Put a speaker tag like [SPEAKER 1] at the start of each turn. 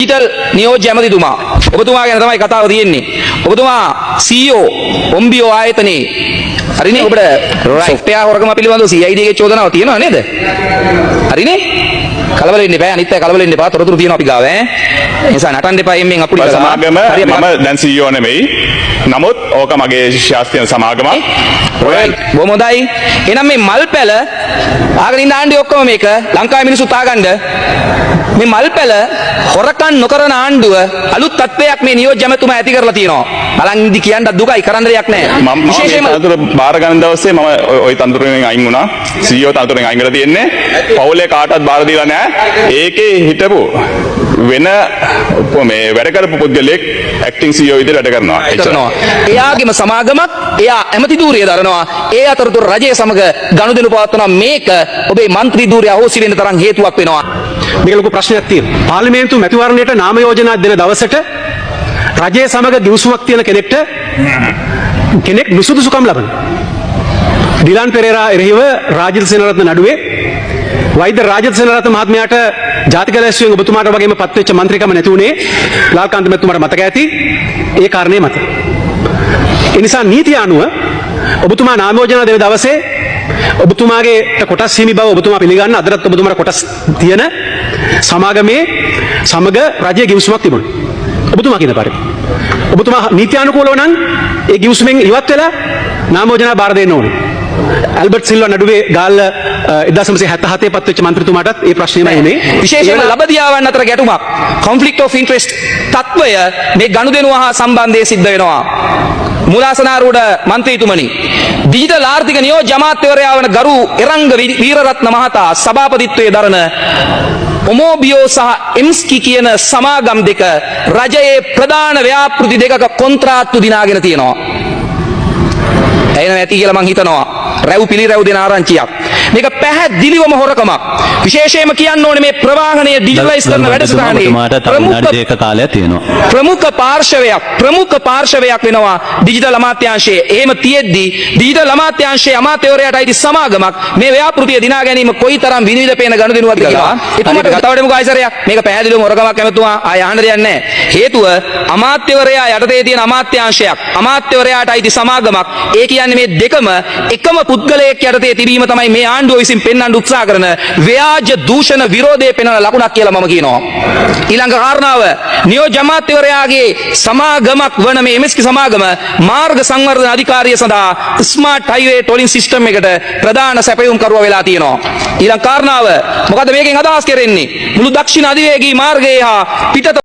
[SPEAKER 1] Digital නියෝජ්‍ය ඇමතිතුමා ඔබතුමා ගැන තමයි කතාව තියෙන්නේ. ඔබතුමා CEO ඔම්බියෝ ආයතනයේ හරිනේ ඔබට සොෆ්ට්වෙයාර් හොරකම පිළිබඳව CID එකේ චෝදනාව තියෙනව නේද? හරිනේ? කලබල වෙන්න එපා. අනිත් අය කලබල වෙන්න එපා. තොරතුරු තියෙනවා අපි ගාව ඈ. ඒ නිසා නටන්න එපා එම්ෙන් අපුඩි කරලා.
[SPEAKER 2] සමාගම මම දැන් CEO නෙමෙයි. නමුත් ඕක මගේ ශාස්ත්‍රීය සමාගමක්.
[SPEAKER 1] right. බොහොම හොඳයි. එහෙනම් මේ මල් පැල ආගෙන ඉන්න ආණ්ඩුවේ ඔක්කොම මේක ලංකාවේ මිනිස්සුත් ආගන්න මේ මල් පැල හොරකම් නොකරන ආණ්ඩුව අලුත් තත්ත්වයක් මේ නියෝජ්‍ය ඇමතුමා ඇති කරලා තියෙනවා. බලන් ඉදි කියන්නත් දුකයි කරන්න දෙයක් නැහැ.
[SPEAKER 2] මම විශේෂයෙන්ම තනතුර බාර ගන්න දවසේ මම ওই තනතුරෙන් අයින් වුණා. CEO තනතුරෙන් අයින් කරලා තියෙන්නේ. පවුලේ කාටවත් බාර දීලා නැහැ. ඒකේ හිටපු වෙන මේ වැඩ කරපු පුද්ගලෙක් ඇක්ටිං CEO විදිහට වැඩ කරනවා.
[SPEAKER 1] එච්චරනවා. එයාගේම සමාගමක් එයා ඇමති ධූරිය දරනවා. ඒ අතරතුර රජයේ සමග ගනුදෙනු පවත්වනවා. මේක ඔබේ മന്ത്രി ධූරිය අහෝසි වෙන තරම් හේතුවක් වෙනවා.
[SPEAKER 3] මේක ලොකු ප්‍රශ්නයක් තියෙනවා. පාර්ලිමේන්තු මැතිවරණයට නාම යෝජනා දෙන දවසට රජයේ සමග ගිවිසුමක් තියෙන කෙනෙක් නුසුදුසුකම් ලබන. ඩිලාන් පෙරේරා එරෙහිව රාජිත සේනාරත්න නඩුවේ වෛද්‍ය රාජිත සේනාරත්න මහත්මයාට ජාතික ලැයිස්තුවෙන් ඔබතුමාට වගේම පත්වෙච්ච මන්ත්‍රීකම නැති වුණේ ලාල්කාන්ත මැතිතුමාට මතක ඇති ඒ කාරණේ මත. ඒ නිසා නීතිය අනුව ඔබතුමා නාම යෝජනා දෙන දවසේ ඔබතුමාගේ කොටස් හිමි බව ඔබතුමා පිළිගන්න අදටත් ඔබතුමාට කොටස් තියෙන සමාගමේ සමග රජයේ ගිවිසුමක් තිබුණා. ඔබතුමා කියන පරිදි. ඔබතුමා නීත්‍යානුකූලව නම් ඒ ගිවිසුමෙන් ඉවත් වෙලා නාම යෝජනා බාර දෙන්න ඕනේ. ඇල්බර්ට් සිල්වා නඩුවේ ගාල්ල 1977 පත්වෙච්ච මන්ත්‍රීතුමාටත් ඒ ප්‍රශ්නේමයි උනේ.
[SPEAKER 1] විශේෂයෙන්ම ලබදියාවන් අතර ගැටුමක් conflict of interest තත්වය මේ ගනුදෙනුව හා සම්බන්ධයෙන් සිද්ධ වෙනවා. මුලාසනාරූඩ මන්ත්‍රීතුමනි ඩිජිටල් ආර්ථික නියෝජ්‍ය අමාත්‍යවරයා වන ගරු එරංග වීරරත්න මහතා සභාපතිත්වයේ දරන ඔමෝබියෝ සහ එම්ස්කි කියන සමාගම් දෙක රජයේ ප්‍රධාන ව්‍යාපෘති දෙකක කොන්ත්‍රාත්තු දිනාගෙන තියෙනවා. ඇයිනම් ඇති කියලා මං හිතනවා. රැව් පිළිරැව් දෙන ආරංචියක්. මේක පැහැදිලිවම හොරකමක්. විශේෂයෙන්ම කියන්න ඕනේ මේ ප්‍රවාහනය ඩිජිටලයිස් කරන වැඩසටහනේ ප්‍රමුඛ පාර්ශවයක් වෙනවා ඩිජිටල් අමාත්‍යාංශයේ. එහෙම තියෙද්දි ඩිජිටල් අමාත්‍යාංශයේ අමාත්‍යවරයාට අයිති සමාගමක් මේ ව්‍යාපෘතිය දිනා ගැනීම කොයිතරම් විනිවිද පේන ගනුදෙනුවක්ද කියලා. එතුමාට කතාවටම ගායසරයක් මේක පැහැදිලිවම හොරකමක් එමතුමා ආය අහන්න දෙයක් නැහැ. හේතුව අමාත්‍යවරයා යටතේ තියෙන අමාත්‍යාංශයක් අමාත්‍යවරයාට අයිති සමාගමක්. ඒ කියන්නේ මේ දෙකම එකම පුද්ගලයෙක් යටතේ තිබීම තමයි මේ ආණ්ඩුව විසින් පෙන්වන්න උත්සාහ කරන ව්‍යාජ දූෂණ විරෝධයේ පෙන්වන ලකුණක් කියලා මම කියනවා. ඊළඟ කාරණාව නියෝජ්‍ය අමාත්‍යවරයාගේ සමාගමක් වන මේ MSK සමාගම මාර්ග සංවර්ධන අධිකාරිය සඳහා ස්මාර්ට් හයිවේ ටෝලින් සිස්ටම් එකට ප්‍රධාන සැපයුම් කරුවා වෙලා තියෙනවා. ඊළඟ කාරණාව මොකද මේකෙන් අදහස් කරන්නේ? මුළු දක්ෂිණ අධිවේගී මාර්ගයේ හා පිටත